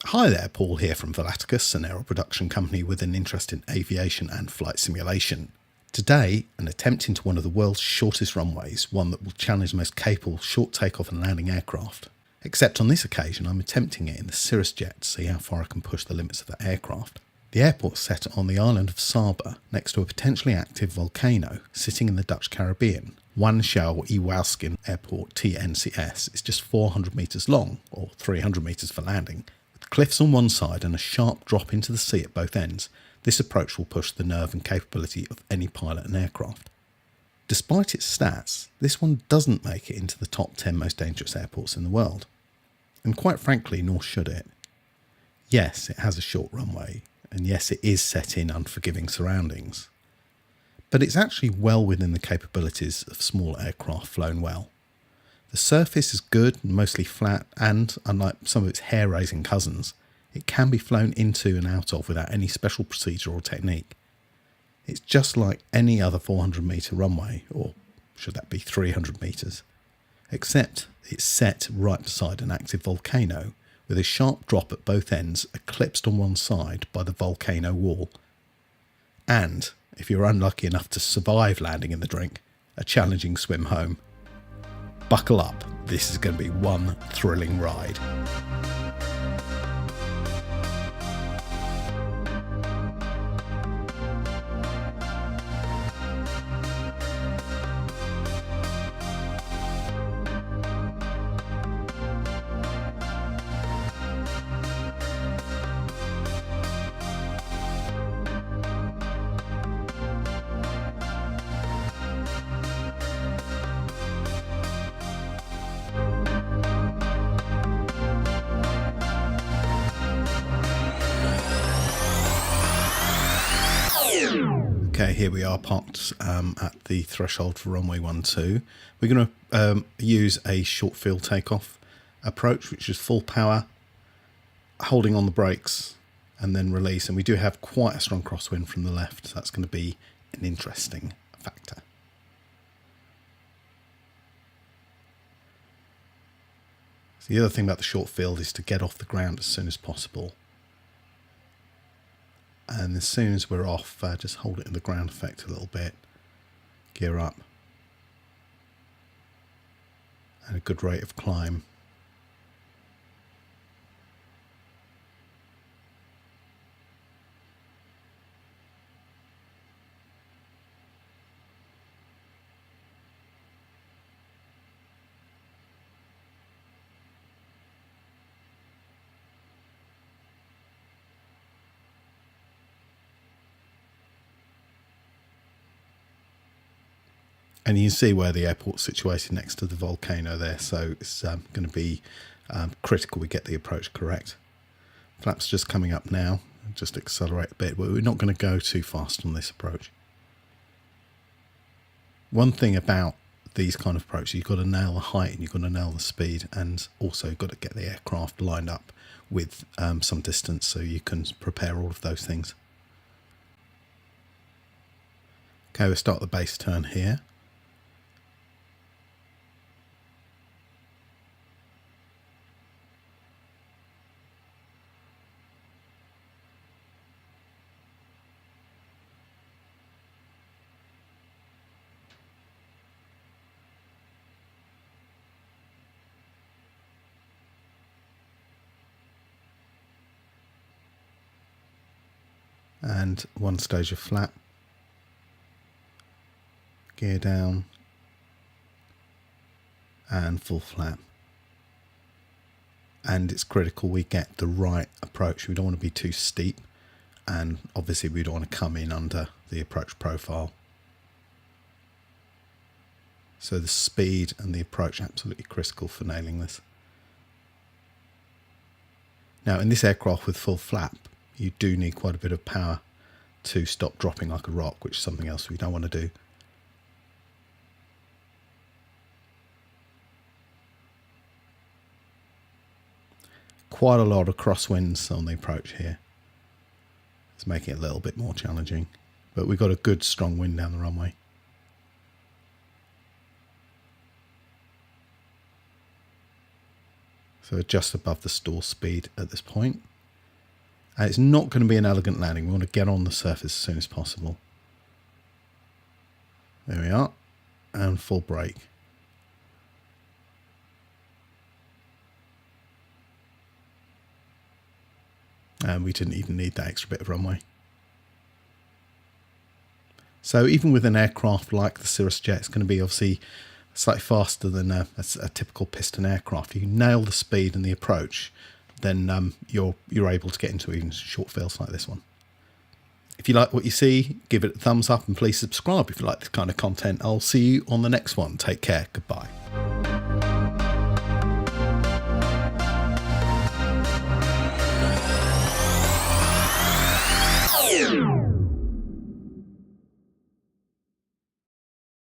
Hi there, Paul here from Volaticus, an aero production company with an interest in aviation and flight simulation. Today, an attempt into one of the world's shortest runways, one that will challenge the most capable short takeoff and landing aircraft. Except on this occasion, I'm attempting it in the Cirrus Jet to see how far I can push the limits of that aircraft. The airport's set on the island of Saba, next to a potentially active volcano, sitting in the Dutch Caribbean. One Shell Ewalskin Airport TNCS is just 400 metres long, or 300 metres for landing. With cliffs on one side and a sharp drop into the sea at both ends, this approach will push the nerve and capability of any pilot and aircraft. Despite its stats, this one doesn't make it into the top 10 most dangerous airports in the world. And quite frankly, nor should it. Yes, it has a short runway, and yes, it is set in unforgiving surroundings. But it's actually well within the capabilities of small aircraft flown well. The surface is good, mostly flat, and unlike some of its hair-raising cousins, it can be flown into and out of without any special procedure or technique. It's just like any other 400-metre runway, or should that be 300 metres, except it's set right beside an active volcano, with a sharp drop at both ends eclipsed on one side by the volcano wall. And, if you're unlucky enough to survive landing in the drink, a challenging swim home. Buckle up, this is going to be one thrilling ride. Okay, here we are parked at the threshold for runway 12. We're going to use a short field takeoff approach, which is full power, holding on the brakes and then release. And we do have quite a strong crosswind from the left, so that's going to be an interesting factor. So the other thing about the short field is to get off the ground as soon as possible. And as soon as we're off, just hold it in the ground effect a little bit, gear up, and a good rate of climb. And you can see where the airport's situated next to the volcano there, so it's going to be critical we get the approach correct. Flaps just coming up now, just accelerate a bit, but we're not going to go too fast on this approach. One thing about these kind of approaches, you've got to nail the height and you've got to nail the speed, and also got to get the aircraft lined up with some distance so you can prepare all of those things. Okay, we'll start the base turn here. And one stage of flap, gear down, and full flap. And it's critical we get the right approach. We don't want to be too steep, and obviously we don't want to come in under the approach profile. So the speed and the approach absolutely critical for nailing this. Now in this aircraft with full flap, you do need quite a bit of power to stop dropping like a rock, which is something else we don't want to do. Quite a lot of crosswinds on the approach here. It's making it a little bit more challenging, but we've got a good strong wind down the runway. So just above the stall speed at this point. And it's not going to be an elegant landing. We want to get on the surface as soon as possible. There we are. And full brake. And we didn't even need that extra bit of runway. So even with an aircraft like the Cirrus Jet, it's going to be obviously slightly faster than a typical piston aircraft. If you nail the speed and the approach, then you're able to get into even short fills like this one. If you like what you see, give it a thumbs up and please subscribe if you like this kind of content. I'll see you on the next one. Take care. Goodbye.